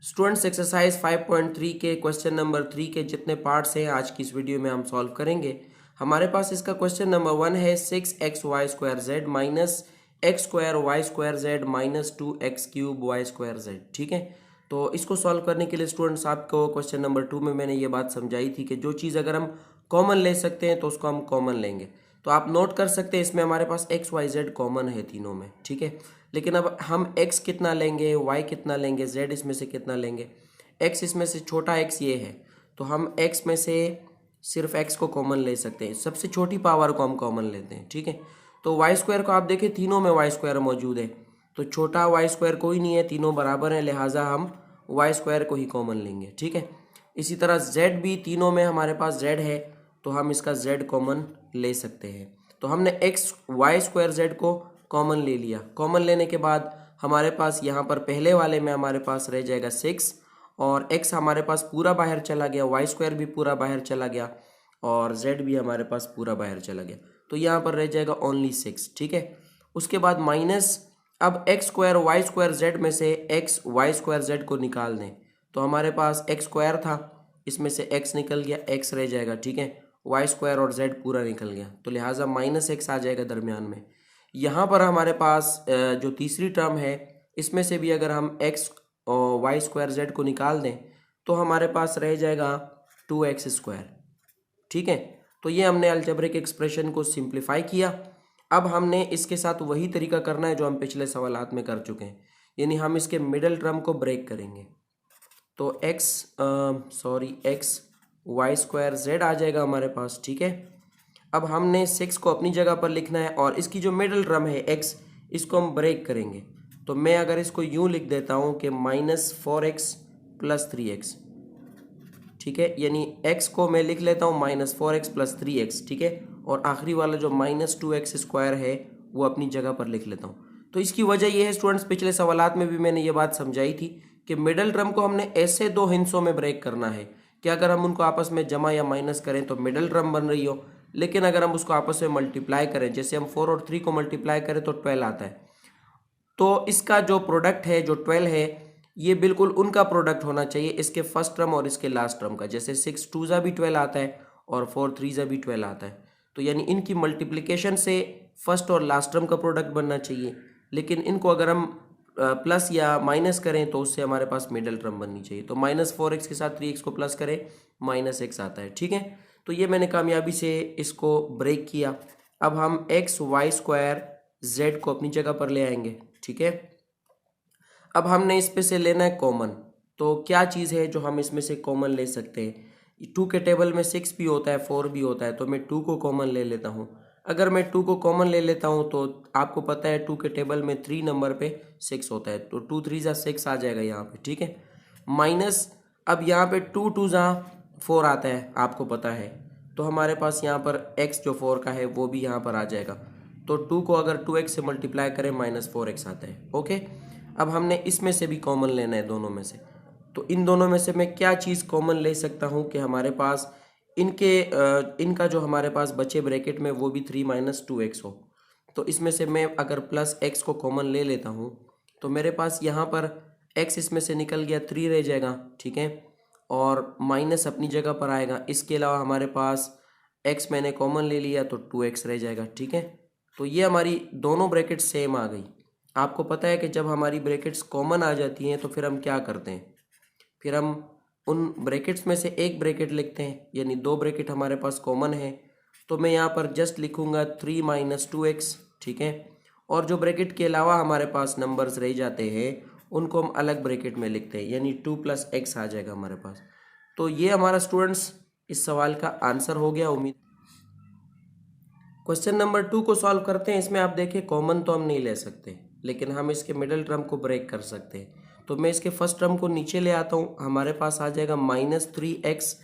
Students exercise 5.3 के question number 3 के जितने पार्ट्स हैं आज की इस वीडियो में हम सॉल्व करेंगे। हमारे पास इसका क्वेश्चन नंबर 1 है 6xy² minus x² minus 2x³ ठीक है। तो इसको सॉल्व करने के लिए स्टूडेंट्स आपको क्वेश्चन नंबर 2 में मैंने ये बात समझाई थी कि जो चीज़ अगर हम कॉमन ले सकते हैं तो उसको हम कॉमन लेंगे। तो आप नोट कर सकते हैं इसमें हमारे पास XYZ कॉमन है तीनों में, ठीक है। लेकिन अब हम x कितना लेंगे, y कितना लेंगे, z इसमें से कितना लेंगे। x इसमें से छोटा x ये है तो हम x में से सिर्फ x को कॉमन ले सकते हैं, सबसे छोटी पावर को हम कॉमन लेते हैं, ठीक है। तो y² को आप देखें तीनों में y² मौजूद है तो छोटा y² कोई नहीं है, तीनों बराबर हैं, लिहाजा हम y² को ही कॉमन लेंगे, ठीक है। इसी तरह z भी तीनों में हमारे पास z है तो हम इसका z कॉमन ले सकते हैं। तो हमने y² को कॉमन ले लिया। कॉमन लेने के बाद हमारे पास यहाँ पर पहले वाले में हमारे पास रह जाएगा 6 और x हमारे पास पूरा बाहर चला गया, y² भी पूरा बाहर चला गया और z भी हमारे पास पूरा बाहर चला गया तो यहाँ पर रह जाएगा ओनली 6, ठीक है। उसके बाद माइनस अब x² y² z में से x y² z को निकाल दें तो हमारे पास x² था, इसमें से x निकल गया, x रह जाएगा, ठीक है। y² और z पूरा निकल गया तो लिहाजा -x आ जाएगा दरमियान में। यहाँ पर हमारे पास जो तीसरी टर्म है इसमें से भी अगर हम x और y² z को निकाल दें तो हमारे पास रह जाएगा 2x², ठीक है। तो ये हमने अलजेब्रिक एक्सप्रेशन को सिंप्लीफाई किया। अब हमने इसके साथ वही तरीका करना है जो हम पिछले सवालात में कर चुके हैं, यानी हम इसके मिडल टर्म को ब्रेक करेंगे तो x y² z आ जाएगा हमारे पास, ठीक है। अब हमने 6 को अपनी जगह पर लिखना है और इसकी जो मिडल टर्म है x इसको हम ब्रेक करेंगे तो मैं अगर इसको यूं लिख देता हूं कि -4x + 3x, ठीक है। यानी x को मैं लिख लेता हूं -4x + 3x, ठीक है। और आखिरी वाला जो -2x² है वो अपनी जगह पर लिख लेता हूं। तो इसकी वजह यह है स्टूडेंट्स, पिछले सवालात में भी मैंने ये बात समझाई थी कि मिडल टर्म को हमने ऐसे दो हिस्सों में ब्रेक करना है कि अगर हम उनको आपस में जमा या माइनस करें तो मिडल टर्म बन रही हो, लेकिन अगर हम उसको आपस में मल्टीप्लाई करें, जैसे हम 4 और 3 को मल्टीप्लाई करें तो 12 आता है, तो इसका जो प्रोडक्ट है जो 12 है ये बिल्कुल उनका प्रोडक्ट होना चाहिए इसके फर्स्ट टर्म और इसके लास्ट टर्म का। जैसे 6 2 भी 12 आता है और 4 3 भी 12 आता है, तो यानी इनकी मल्टीप्लिकेशन से फर्स्ट और लास्ट टर्म का प्रोडक्ट बनना चाहिए। लेकिन इनको अगर हम प्लस या माइनस करें तो उससे हमारे पास मिडल टर्म बननी चाहिए। तो -4x के साथ 3x को प्लस करें -x आता है, ठीक है। तो ये मैंने कामयाबी से इसको ब्रेक किया। अब हम x y² z को अपनी जगह पर ले आएंगे, ठीक है। अब हमने इस पे से लेना है कॉमन, तो क्या चीज़ है जो हम इसमें से कॉमन ले सकते हैं। 2 के टेबल में 6 भी होता है 4 भी होता है तो मैं 2 को कॉमन ले लेता हूँ। अगर मैं 2 को कॉमन ले लेता हूँ तो आपको पता है 2 के टेबल में 3 नंबर पे 6 होता है तो 2 3 6 आ जाएगा यहाँ पे, ठीक है। माइनस अब यहाँ पे 2 2 4 आता है, आपको पता है, तो हमारे पास यहाँ पर x जो 4 का है वो भी यहाँ पर आ जाएगा। तो 2 को अगर 2x से मल्टीप्लाई करें -4x आता है, ओके। अब हमने इसमें से भी कॉमन लेना है दोनों में से, तो इन दोनों में से मैं क्या चीज़ कॉमन ले सकता हूँ कि हमारे पास इनका जो हमारे पास बचे ब्रैकेट में वो भी 3 - 2x हो। तो इसमें से मैं अगर +x को कॉमन ले लेता हूँ तो मेरे पास यहाँ पर x इसमें से निकल गया 3 रह जाएगा, ठीक है, और माइनस अपनी जगह पर आएगा। इसके अलावा हमारे पास x मैंने कॉमन ले लिया तो 2x रह जाएगा, ठीक है। तो ये हमारी दोनों ब्रैकेट सेम आ गई। आपको पता है कि जब हमारी ब्रैकेट्स कॉमन आ जाती हैं तो फिर हम क्या करते हैं, फिर हम उन ब्रैकेट्स में से एक ब्रैकेट लिखते हैं, यानी 2 ब्रैकेट हमारे पास कॉमन है तो मैं यहाँ पर जस्ट लिखूँगा 3 - 2x, ठीक है। और जो ब्रैकेट के अलावा हमारे पास नंबर्स रह जाते हैं उनको हम अलग ब्रैकेट में लिखते हैं, यानी 2 + x आ जाएगा हमारे पास। तो ये हमारा स्टूडेंट्स इस सवाल का आंसर हो गया। उम्मीद क्वेश्चन नंबर 2 को सॉल्व करते हैं। इसमें आप देखिए कॉमन तो हम नहीं ले सकते लेकिन हम इसके मिडल टर्म को ब्रेक कर सकते हैं। तो मैं इसके फर्स्ट टर्म को नीचे ले आता हूँ, हमारे पास आ जाएगा -3x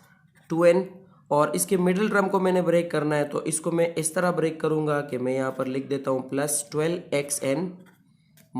2n और इसके मिडल टर्म को मैंने ब्रेक करना है तो इसको मैं इस तरह ब्रेक करूँगा कि मैं यहाँ पर लिख देता हूँ +12xn -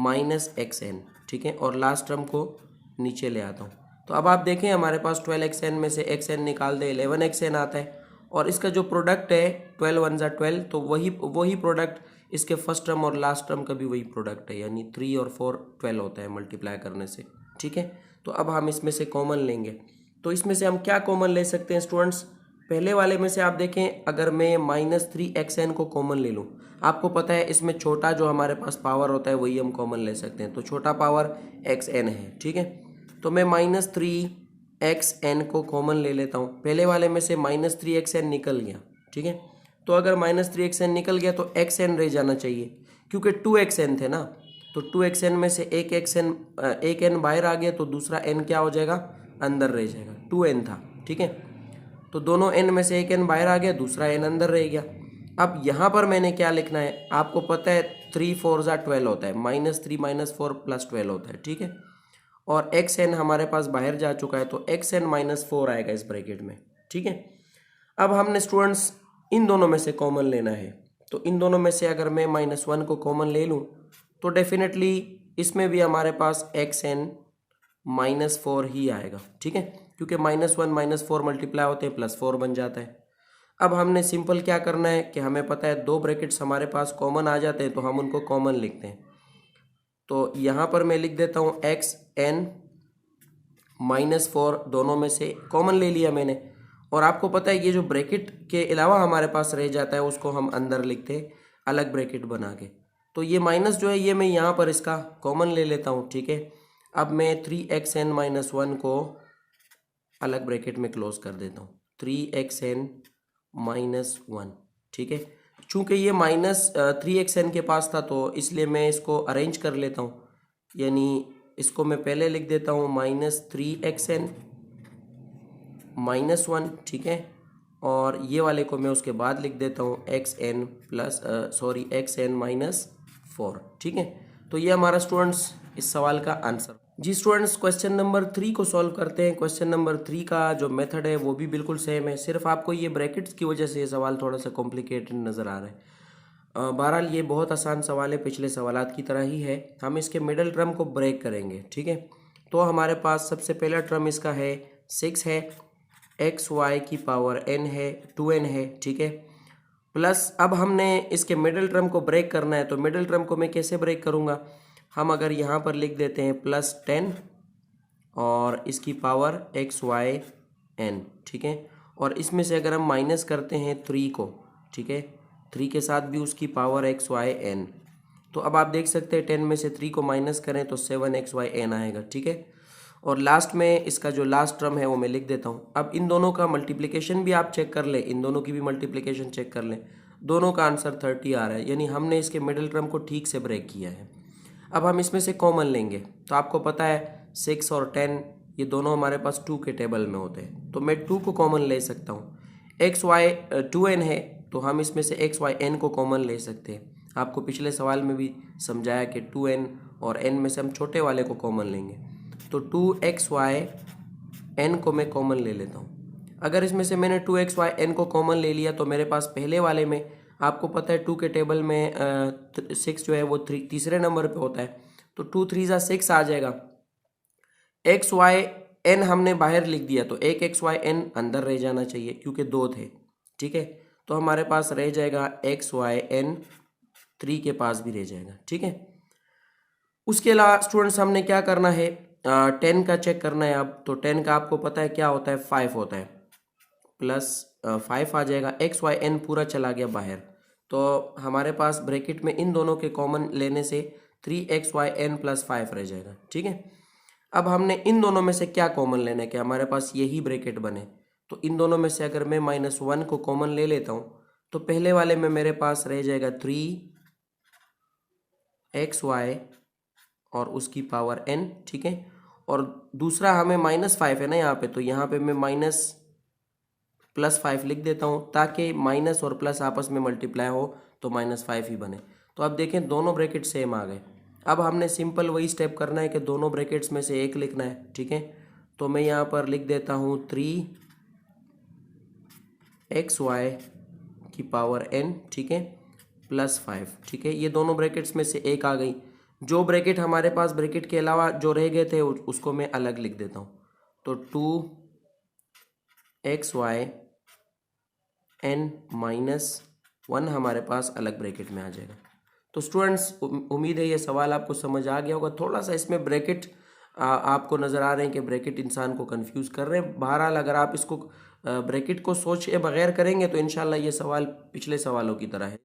xn, ठीक है, और लास्ट टर्म को नीचे ले आता हूँ। तो अब आप देखें हमारे पास 12xn में से xn निकाल दे 11xn आता है और इसका जो प्रोडक्ट है 12 1 12, तो वही प्रोडक्ट इसके फर्स्ट टर्म और लास्ट टर्म का भी वही प्रोडक्ट है, यानी 3 और 4 12 होता है मल्टीप्लाई करने से, ठीक है। तो अब हम इसमें से कॉमन लेंगे। तो इसमें से हम क्या कॉमन ले सकते हैं स्टूडेंट्स? पहले वाले में से आप देखें, अगर मैं -3xn को कॉमन ले लूँ, आपको पता है इसमें छोटा जो हमारे पास पावर होता है वही हम कॉमन ले सकते हैं। तो छोटा पावर xn है, ठीक है। तो मैं -3xn को कॉमन ले लेता हूँ। पहले वाले में से -3xn निकल गया, ठीक है। तो अगर -3xn निकल गया तो xn रह जाना चाहिए, क्योंकि 2xn थे ना। तो 2xn में से एक n बाहर आ गया तो दूसरा n क्या हो जाएगा? अंदर रह जाएगा। 2n था, ठीक है। तो दोनों n में से एक n बाहर आ गया, दूसरा n अंदर रह गया। अब यहाँ पर मैंने क्या लिखना है? आपको पता है 3 4 12 होता है, -3 -4 +12 होता है, ठीक है। और xn हमारे पास बाहर जा चुका है, तो xn -4 आएगा इस ब्रैकेट में, ठीक है। अब हमने स्टूडेंट्स इन दोनों में से कॉमन लेना है। तो इन दोनों में से अगर मैं -1 को कॉमन ले लूँ तो डेफिनेटली इसमें भी हमारे पास xn -4 ही आएगा, ठीक है, क्योंकि -1 -4 मल्टीप्लाई होते हैं +4 बन जाता है। अब हमने सिंपल क्या करना है कि हमें पता है दो ब्रैकेट्स हमारे पास कॉमन आ जाते हैं, तो हम उनको कॉमन लिखते हैं। तो यहाँ पर मैं लिख देता हूँ xn -4, दोनों में से कॉमन ले लिया मैंने। और आपको पता है ये जो ब्रैकेट के अलावा हमारे पास रह जाता है उसको हम अंदर लिखते हैं अलग ब्रैकेट बना के। तो ये माइनस जो है ये मैं यहाँ पर इसका कॉमन ले लेता हूँ, ठीक है। अब मैं 3xn -1 को अलग ब्रैकेट में क्लोज कर देता हूँ, 3xn -1, ठीक है। चूँकि ये -3xn के पास था तो इसलिए मैं इसको अरेंज कर लेता हूँ, यानी इसको मैं पहले लिख देता हूँ -3xn -1, ठीक है। और ये वाले को मैं उसके बाद लिख देता हूँ xn -4, ठीक है। तो ये हमारा स्टूडेंट्स इस सवाल का आंसर। जी स्टूडेंट्स, क्वेश्चन नंबर 3 को सॉल्व करते हैं। क्वेश्चन नंबर 3 का जो मेथड है वो भी बिल्कुल सेम है, सिर्फ आपको ये ब्रैकेट्स की वजह से ये सवाल थोड़ा सा कॉम्प्लिकेटेड नज़र आ रहा है। बहरहाल ये बहुत आसान सवाल है, पिछले सवालात की तरह ही है। हम इसके मिडल टर्म को ब्रेक करेंगे, ठीक है। तो हमारे पास सबसे पहला टर्म इसका है 6 है, xy की पावर n है, 2n है, ठीक है। प्लस अब हमने इसके मिडल टर्म को ब्रेक करना है, तो मिडल टर्म को मैं कैसे ब्रेक करूँगा? हम अगर यहाँ पर लिख देते हैं +10 और इसकी पावर xyn, ठीक है। और इसमें से अगर हम माइनस करते हैं 3 को, ठीक है, 3 के साथ भी उसकी पावर xyn, तो अब आप देख सकते हैं 10 में से 3 को माइनस करें तो 7xyn आएगा, ठीक है। और लास्ट में इसका जो लास्ट टर्म है वो मैं लिख देता हूँ। अब इन दोनों का मल्टीप्लिकेशन भी आप चेक कर लें, इन दोनों की भी मल्टीप्लिकेशन चेक कर लें, दोनों का आंसर 30 आ रहा है, यानी हमने इसके मिडिल टर्म को ठीक से ब्रेक किया है। अब हम इसमें से कॉमन लेंगे, तो आपको पता है 6 और 10 ये दोनों हमारे पास 2 के टेबल में होते हैं, तो मैं 2 को कॉमन ले सकता हूँ। xy 2n है तो हम इसमें से xyn को कॉमन ले सकते हैं। आपको पिछले सवाल में भी समझाया कि 2n और n में से हम छोटे वाले को कॉमन लेंगे, तो 2xyn को मैं कॉमन ले लेता हूँ। अगर इसमें से मैंने 2xyn को कॉमन ले लिया तो मेरे पास पहले वाले में आपको पता है 2 के टेबल में 6 जो है वो तीसरे नंबर पे होता है, तो 2 3 6 आ जाएगा। xyn हमने बाहर लिख दिया तो एक xyn अंदर रह जाना चाहिए क्योंकि 2 थे, ठीक है। तो हमारे पास रह जाएगा xyn 3 के पास भी रह जाएगा, ठीक है। उसके अलावा स्टूडेंट्स हमने क्या करना है, 10 का चेक करना है। अब तो 10 का आपको पता है क्या होता है, 5 होता है, +5 आ जाएगा। xyn पूरा चला गया बाहर, तो हमारे पास ब्रैकेट में इन दोनों के कॉमन लेने से 3xyn + 5 रह जाएगा, ठीक है। अब हमने इन दोनों में से क्या कॉमन लेना है कि हमारे पास यही ब्रैकेट बने, तो इन दोनों में से अगर मैं -1 को कॉमन ले लेता हूँ तो पहले वाले में मेरे पास रह जाएगा 3xy और उसकी पावर n, ठीक है। और दूसरा हमें -5 है ना यहाँ पे, तो यहाँ पे मैं +5 लिख देता हूँ ताकि माइनस और प्लस आपस में मल्टीप्लाई हो तो -5 ही बने। तो अब देखें दोनों ब्रैकेट सेम आ गए। अब हमने सिंपल वही स्टेप करना है कि दोनों ब्रैकेट्स में से एक लिखना है, ठीक है। तो मैं यहाँ पर लिख देता हूँ 3xy की पावर n, ठीक है, +5, ठीक है। ये दोनों ब्रैकेट्स में से एक आ गई। जो ब्रैकेट हमारे पास ब्रैकेट के अलावा जो रह गए थे उसको मैं अलग लिख देता हूँ, तो 2xy n -1 हमारे पास अलग ब्रैकेट में आ जाएगा। तो स्टूडेंट्स उम्मीद है ये सवाल आपको समझ आ गया होगा। थोड़ा सा इसमें ब्रैकेट आपको नज़र आ रहे हैं कि ब्रैकेट इंसान को कंफ्यूज कर रहे हैं। बहरहाल अगर आप इसको ब्रैकेट को सोचे बगैर करेंगे तो इंशाल्लाह ये सवाल पिछले सवालों की तरह है।